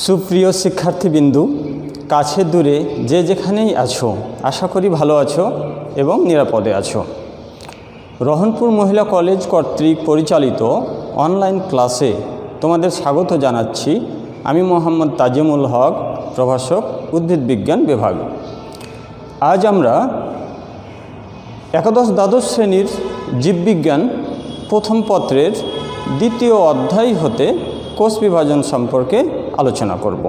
সুপ্রিয় শিক্ষার্থীবৃন্দু, কাছে দূরে যে যেখানেই আছো, আশা করি ভালো আছো এবং নিরাপদে আছো। রহনপুর মহিলা কলেজ কর্তৃক পরিচালিত অনলাইন ক্লাসে তোমাদের স্বাগত জানাচ্ছি। আমি মোহাম্মদ তাজিমুল হক, প্রভাষক, উদ্ভিদ বিজ্ঞান বিভাগ। আজ আমরা একাদশ দ্বাদশ শ্রেণীর জীববিজ্ঞান প্রথম পত্রের দ্বিতীয় অধ্যায় হতে কোষ বিভাজন সম্পর্কে আলোচনা করব।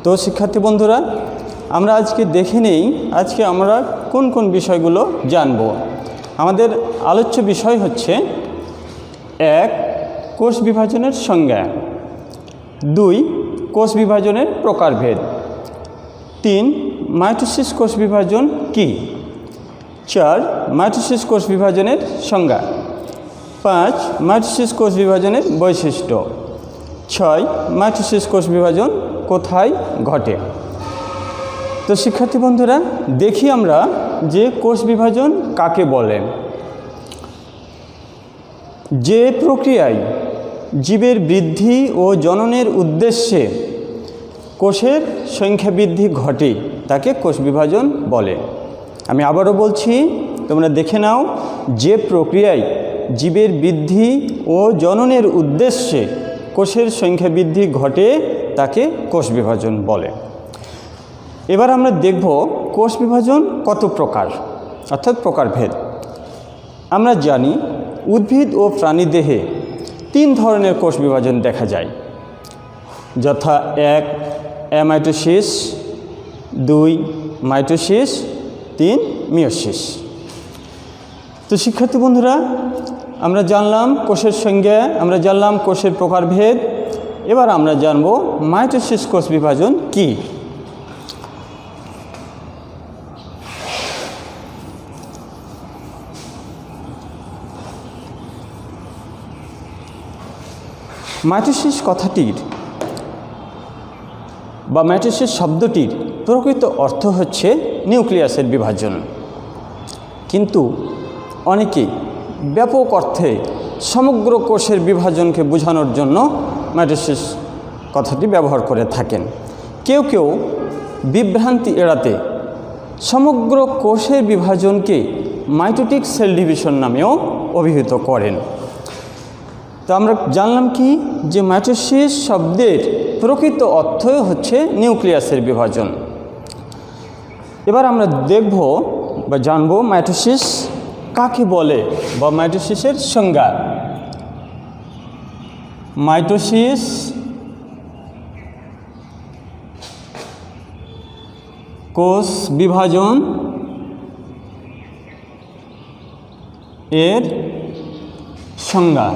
তো শিক্ষার্থী বন্ধুরা, আমরা আজকে দেখে নেই আজকে আমরা কোন কোন বিষয়গুলো জানব। আমাদের আলোচ্য বিষয় হচ্ছে 1. কোষ বিভাজনের সংজ্ঞা, 2. কোষ বিভাজনের প্রকারভেদ, 3. মাইটোসিস কোষ বিভাজন কী, 4. মাইটোসিস কোষ বিভাজনের সংজ্ঞা, 5. মাইটোসিস কোষ বিভাজনের বৈশিষ্ট্য, 6. মাইটোসিস কোষ বিভাজন কোথায় ঘটে। তো শিক্ষার্থী বন্ধুরা, দেখি আমরা যে কোষ বিভাজন কাকে বলে। যে প্রক্রিয়ায় জীবের বৃদ্ধি ও জননের উদ্দেশ্যে কোষের সংখ্যা বৃদ্ধি ঘটে তাকে কোষ বিভাজন বলে। আমি আবারও বলছি, তোমরা দেখে নাও। যে প্রক্রিয়ায় জীবের বৃদ্ধি ও জননের উদ্দেশ্যে কোষের সংখ্যা বৃদ্ধি ঘটে তাকে কোষ বিভাজন বলে। এবার আমরা দেখব কোষ বিভাজন কত প্রকার, অর্থাৎ প্রকারভেদ। আমরা জানি উদ্ভিদ ও প্রাণীদেহে 3 ধরনের কোষ বিভাজন দেখা যায়, যথা 1. অ্যামাইটোসিস, 2. মাইটোসিস, 3. মিয়োসিস। তো শিক্ষার্থী বন্ধুরা, আমরা জানলাম কোষের সংজ্ঞা, আমরা জানলাম কোষের প্রকারভেদ। এবার আমরা জানব মাইটোসিস কোষ বিভাজন কী। মাইটোসিস কথাটির বা মাইটোসিস শব্দটির প্রকৃত অর্থ হচ্ছে নিউক্লিয়াসের বিভাজন, কিন্তু অনেকে ব্যাপক অর্থে সমগ্র কোষের বিভাজনকে বোঝানোর জন্য মাইটোসিস কথাটি ব্যবহার করে থাকেন। কেউ কেউ বিভ্রান্তি এড়াতে সমগ্র কোষের বিভাজনকে মাইটোটিক সেল ডিভিশন নামেও অভিহিত করেন। তো আমরা জানলাম কি, যে মাইটোসিস শব্দের প্রকৃত অর্থই হচ্ছে নিউক্লিয়াসের বিভাজন। এবার আমরা দেখব বা জানব মাইটোসিস কাকে বলে বা মাইটোসিসের সংজ্ঞা। মাইটোসিস কোষ বিভাজন এর সংজ্ঞা।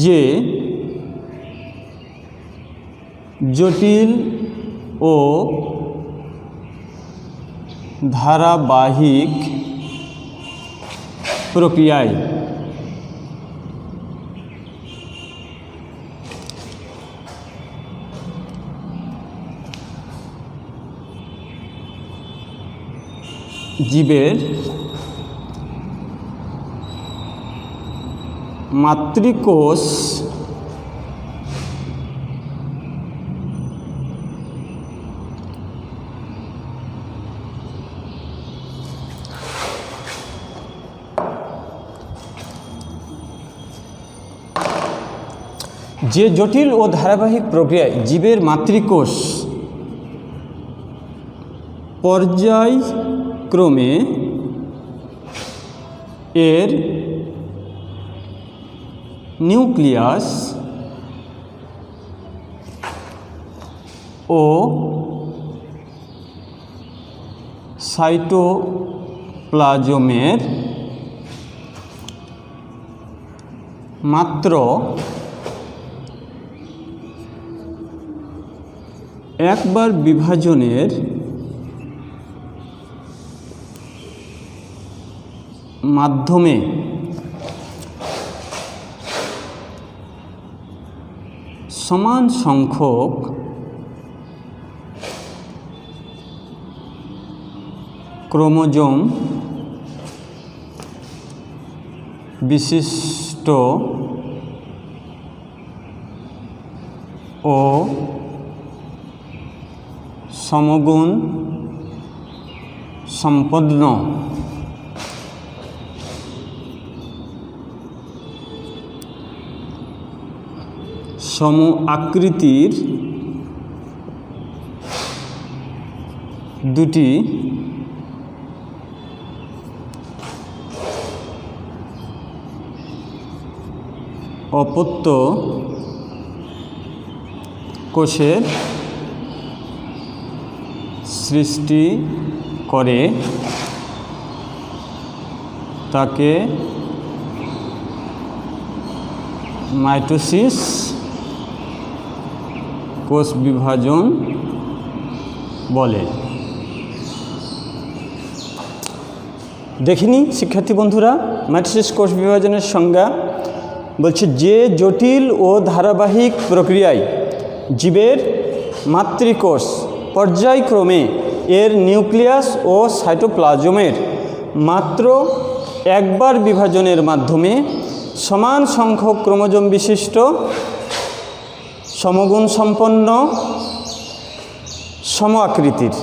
যে জটিল ও ধারাবাহিক প্রক্রিয়ায় জীবের মাতৃকোষ যে জটিল ও ধারাবাহিক প্রক্রিয়ায় জীবের মাতৃকোষ পর্যায়ক্রমে এর নিউক্লিয়াস ও সাইটোপ্লাজমের মাত্র একবার বিভাজনের মাধ্যমে সমান সংখ্যক ক্রোমোজোম বিশিষ্ট ও সমগুণ সম্পন্ন সম আকৃতির দুটি অপত্য কোষের সৃষ্টি করে তাকে মাইটোসিস কোষ বিভাজন বলে। দেখিনি শিক্ষার্থী বন্ধুরা, মাইটোসিস কোষ বিভাজনের সংজ্ঞা বলছে যে জটিল ও ধারাবাহিক প্রক্রিয়ায় জীবের মাতৃকোষ পর্যায়ক্রমে এর নিউক্লিয়াস ও সাইটোপ্লাজমের মাত্র একবার বিভাজনের মাধ্যমে সমান সংখ্যক ক্রোমোজোম বিশিষ্ট সমগুণ সম্পন্ন সম আকৃতির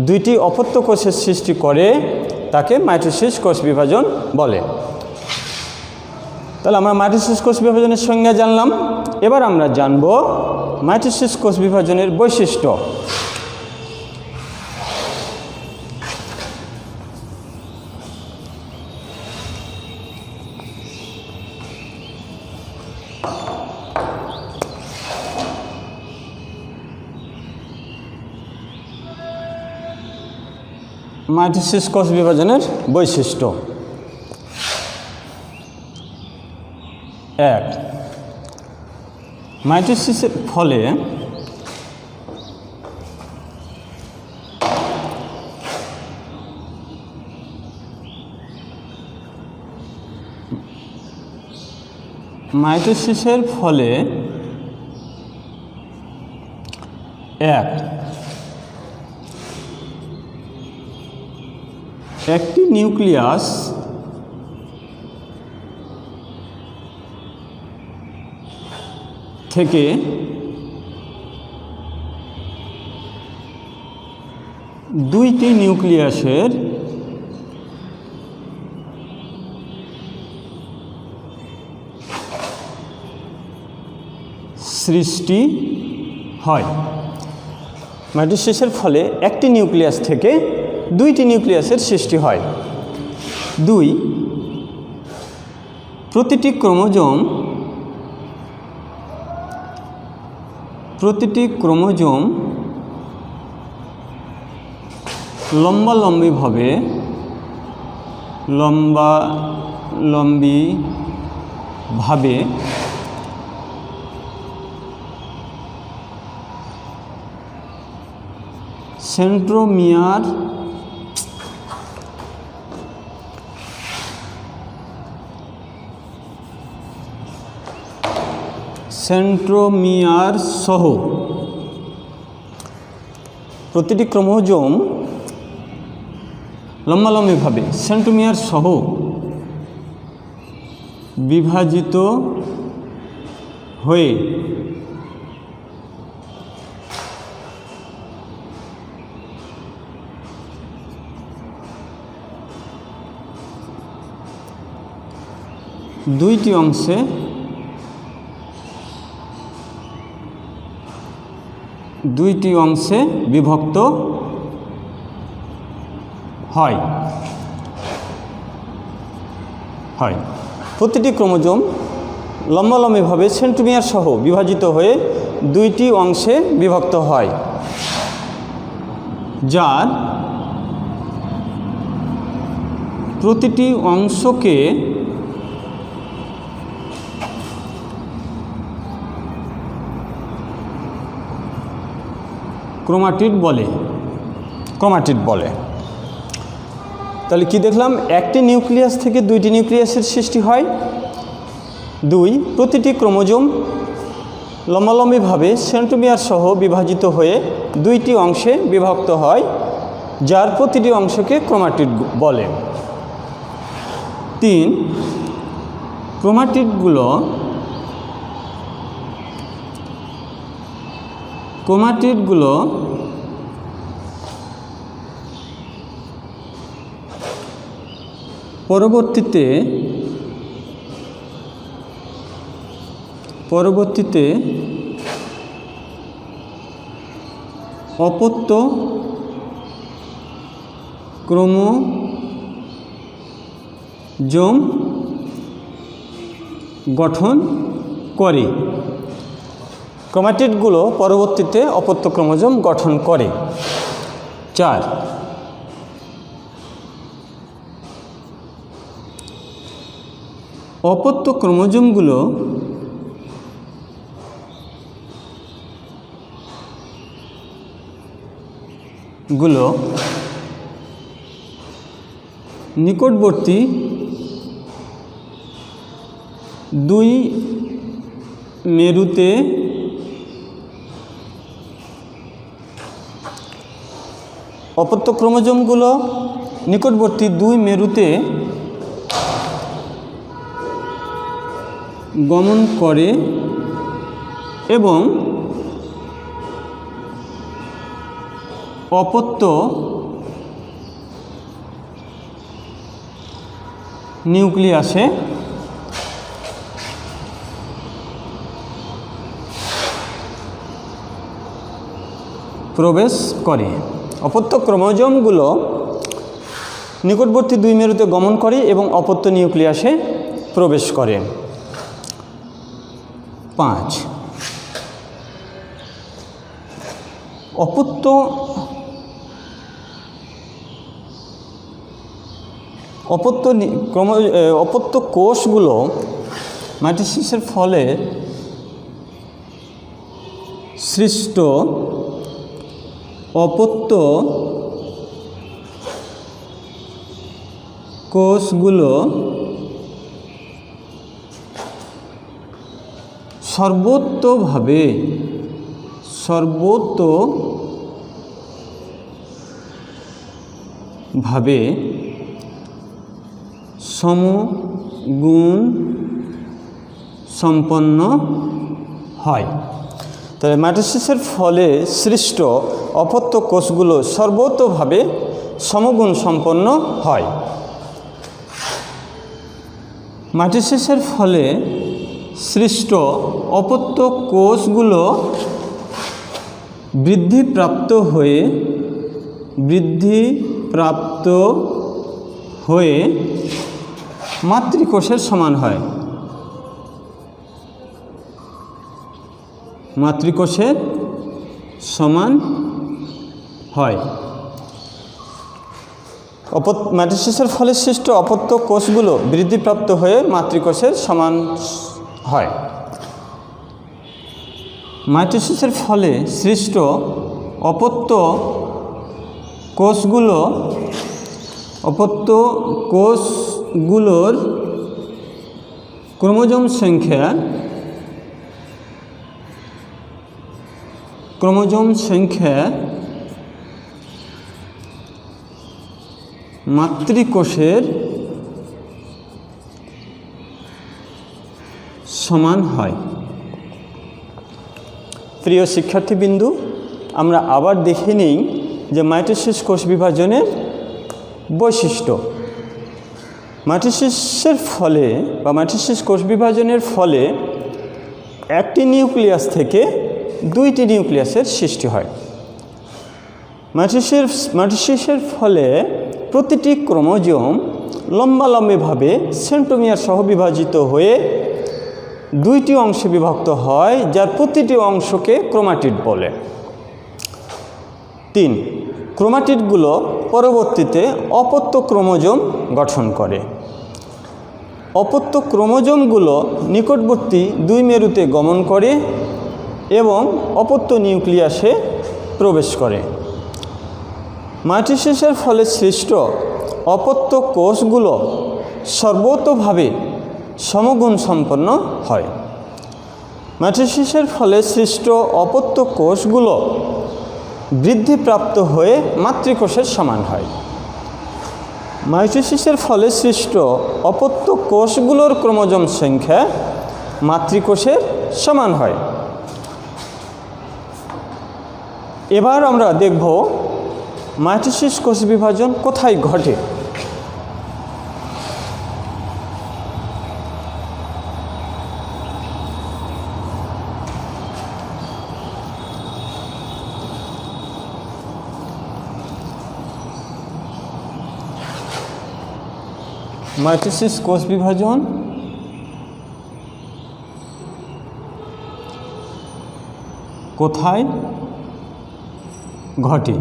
দুইটি অপত্য কোষের সৃষ্টি করে তাকে মাইটোসিস কোষ বিভাজন বলে। তাহলে আমরা মাইটোসিস কোষ বিভাজনের সংজ্ঞা জানলাম। এবার আমরা জানব মাইটোসিস কোষ বিভাজনের বৈশিষ্ট্য। মাইটোসিস কোষ বিভাজনের বৈশিষ্ট্য। 1. মাইটোসিসের ফলে একটি নিউক্লিয়াস থেকে দুইটি নিউক্লিয়াসের সৃষ্টি হয়। মাইটোসিসের ফলে একটি নিউক্লিয়াস থেকে দুইটি নিউক্লিয়াসের সৃষ্টি হয়। 2. প্রতিটি ক্রোমোজোম লম্বালম্বিভাবে সেন্ট্রোমিয়ার সহ প্রতিটি ক্রোমোজোম লম্বালম্বিভাবে সেন্ট্রোমিয়ার সহ বিভাজিত হয়ে দুইটি অংশে বিভক্ত হয়। প্রতিটি ক্রোমোজোম লম্বালম্বিভাবে সেন্ট্রোমিয়ার সহ বিভাজিত হয়ে দুইটি অংশে বিভক্ত হয়, যার প্রতিটি অংশকে ক্রোমাটিড বলে। তাহলে কি দেখলাম? একটি নিউক্লিয়াস থেকে দুইটি নিউক্লিয়াসের সৃষ্টি হয়। 2. প্রতিটি ক্রোমোজোম লম্বালম্বিভাবে সেন্ট্রোমিয়ার সহ বিভাজিত হয়ে দুইটি অংশে বিভক্ত হয়, যার প্রতিটি অংশকে ক্রোমাটিড বলে। 3. ক্রোমাটিডগুলো পরবর্তীতে অপত্য ক্রোমোজোম গঠন করে। ক্রোমাটিডগুলো পরবর্তীতে অপত্য ক্রোমোজোম গঠন করে। 4, অপত্য ক্রোমোজোমগুলো নিকটবর্তী দুই মেরুতে অপত্য ক্রোমোজোমগুলো নিকটবর্তী দুই মেরুতে গমন করে এবং অপত্য নিউক্লিয়াসে প্রবেশ করে। অপত্য ক্রোমোজোমগুলো নিকটবর্তী দুই মেরুতে গমন করে এবং অপত্য নিউক্লিয়াসে প্রবেশ করে। 5, অপত্য কোষগুলো মাইটোসিসের ফলে সৃষ্ট অপত্য কোষগুলো সর্বতোভাবে সমগুণ সম্পন্ন হয়। তাহলে মাইটোসিসের ফলে সৃষ্ট অপত্য কোষগুলো সর্বতোভাবে সমগুণ সম্পন্ন হয়। মাইটোসিসের ফলে সৃষ্ট অপত্য কোষগুলো বৃদ্ধিপ্রাপ্ত হয়ে মাতৃকোষের সমান হয়। মাতৃকোষের সমান হয়। মাইটোসিসের ফলে সৃষ্ট অপত্য কোষগুলো বৃদ্ধিপ্রাপ্ত হয়ে মাতৃকোষের সমান হয়। মাইটোসিসের ফলে সৃষ্ট অপত্য কোষগুলোর ক্রোমোজোম সংখ্যা মাতৃকোষের সমান হয়। প্রিয় শিক্ষার্থীবৃন্দু, আমরা আবার দেখে নিই যে মাইটোসিস কোষ বিভাজনের বৈশিষ্ট্য। মাইটোসিসের ফলে বা মাইটোসিস কোষ বিভাজনের ফলে একটি নিউক্লিয়াস থেকে দুইটি নিউক্লিয়াসের সৃষ্টি হয়। মাইটোসিসের ফলে প্রতিটি ক্রোমোজোম লম্বালম্বিভাবে সেন্ট্রোমিয়ার সহ বিভাজিত হয়ে দুইটি অংশে বিভক্ত হয়, যার প্রতিটি অংশকে ক্রোমাটিড বলে। 3, ক্রোমাটিডগুলো পরবর্তীতে অপত্য ক্রোমোজোম গঠন করে। অপত্য ক্রোমোজোমগুলো নিকটবর্তী দুই মেরুতে গমন করে এবং অপত্য নিউক্লিয়াসে প্রবেশ করে। মাইটোসিসের ফলে সৃষ্ট অপত্য কোষগুলো সর্বতোভাবে সমগুণ সম্পন্ন হয়। মাইটোসিসের ফলে সৃষ্ট অপত্য কোষগুলো বৃদ্ধিপ্রাপ্ত হয়ে মাতৃকোষের সমান হয়। মাইটোসিসের ফলে সৃষ্ট অপত্য কোষগুলোর ক্রোমোজোম সংখ্যা মাতৃকোষের সমান হয়। এবার আমরা দেখব মাইটোসিস কোষ বিভাজন কোথায় ঘটে। মাইটোসিস কোষ বিভাজন কোথায় ঘটে?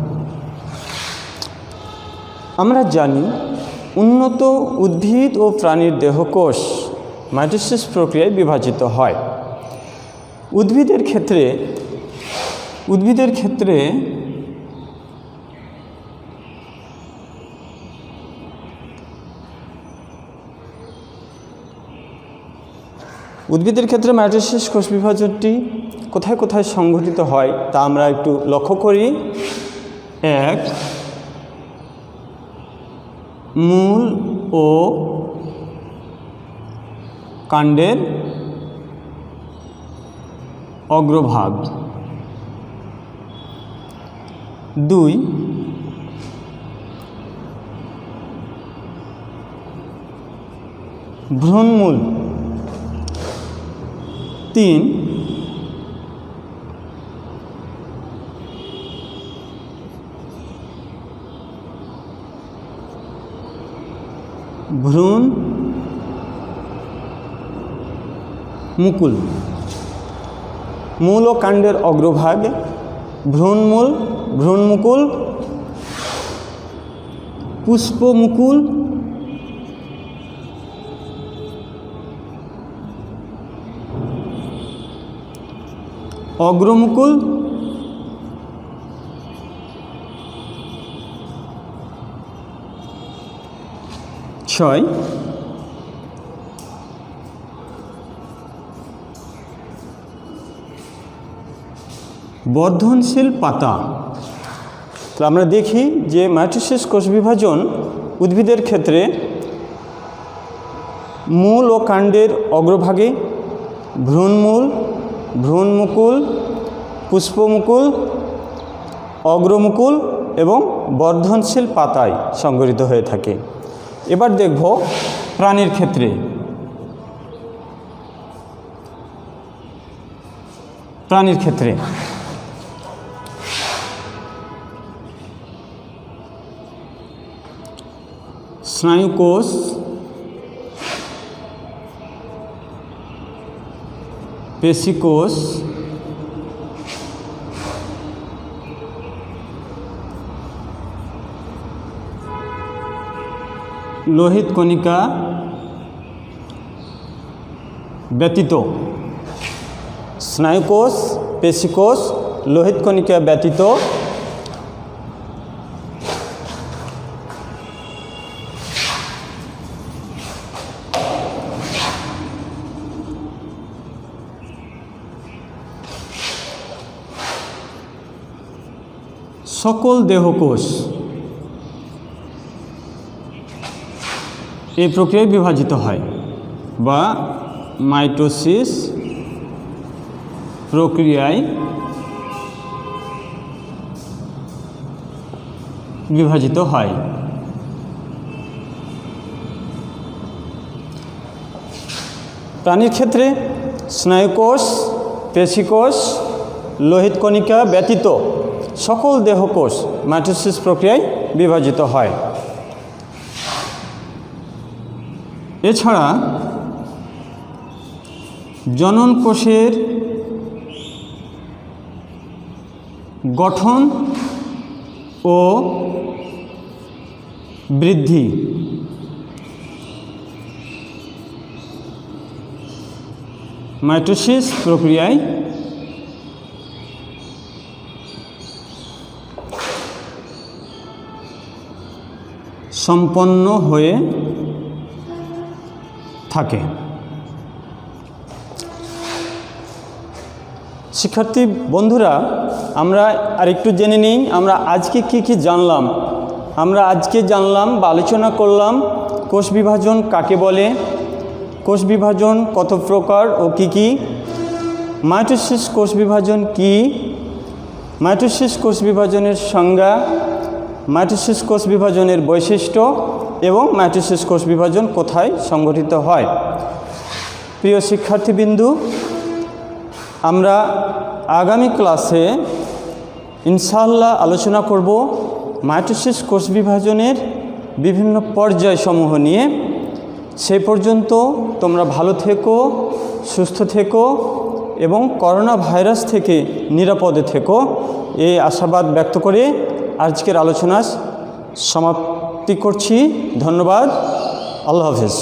আমরা জানি উন্নত উদ্ভিদ ও প্রাণীর দেহকোষ মাইটোসিস প্রক্রিয়ায় বিভাজিত হয়। উদ্ভিদের ক্ষেত্রে মাইটোসিস কোষ বিভাজনটি কোথায় কোথায় সংঘটিত হয় তা আমরা একটু লক্ষ্য করি। 1. মূল ও কাণ্ডের অগ্রভাগ। 2. ভ্রূণমূল। 3. ভ্রূণ মুকুল। মূল ও কাণ্ডের অগ্রভাগ, ভ্রূণমূল, ভ্রূণমুকুল, পুষ্পমুকুল, অগ্রমুকুল, ছয় বর্ধনশীল পাতা। তো আমরা দেখি যে মাইটোসিস কোষ বিভাজন উদ্ভিদের ক্ষেত্রে মূল ও কাণ্ডের অগ্রভাগে ভ্রূণমূল, ভ্রূণমুকুল, পুষ্পমুকুল, অগ্রমুকুল এবং বর্ধনশীল পাতায় সংঘটিত হয়ে থাকে। এবার দেখব প্রাণীর ক্ষেত্রে। স্নায়ুকোষ, পেশিকোষ, লোহিত কণিকা ব্যতীত, স্নায়ুকোষ, পেশিকোষ, লোহিত কণিকা ব্যতীত সকল দেহকোষ এই প্রক্রিয়ায় বিভাজিত হয় বা মাইটোসিস প্রক্রিয়ায় বিভাজিত হয়। প্রাণীর ক্ষেত্রে স্নায়ুকোষ, পেশিকোষ, লোহিত কণিকা ব্যতীত সকল দেহকোষ মাইটোসিস প্রক্রিয়ায় বিভাজিত হয়। এছাড়া জনন কোষের গঠন ও বৃদ্ধি মাইটোসিস প্রক্রিয়ায় সম্পন্ন হয়ে থাকে। শিক্ষার্থী বন্ধুরা, আমরা আরেকটু জেনে নিই আমরা আজকে কি জানলাম আমরা আজকে জানলাম বা আলোচনা করলাম কোষ বিভাজন কাকে বলে, কোষ বিভাজন কত প্রকার ও কি কি, মাইটোসিস কোষ বিভাজন কি, মাইটোসিস কোষ বিভাজনের সংজ্ঞা, মাইটোসিস কোষ বিভাজনের বৈশিষ্ট্য এবং মাইটোসিস কোষ বিভাজন কোথায় সংঘটিত হয়। প্রিয় শিক্ষার্থীবৃন্দু, আমরা আগামী ক্লাসে ইনশাআল্লাহ আলোচনা করব মাইটোসিস কোষ বিভাজনের বিভিন্ন পর্যায়সমূহ নিয়ে। সেই পর্যন্ত তোমরা ভালো থেকো, সুস্থ থেকো এবং করোনা ভাইরাস থেকে নিরাপদে থেকো, এই আশাবাদ ব্যক্ত করে আজকের আলোচনা সমাপ্তি করছি। ধন্যবাদ। আল্লাহ হাফেজ।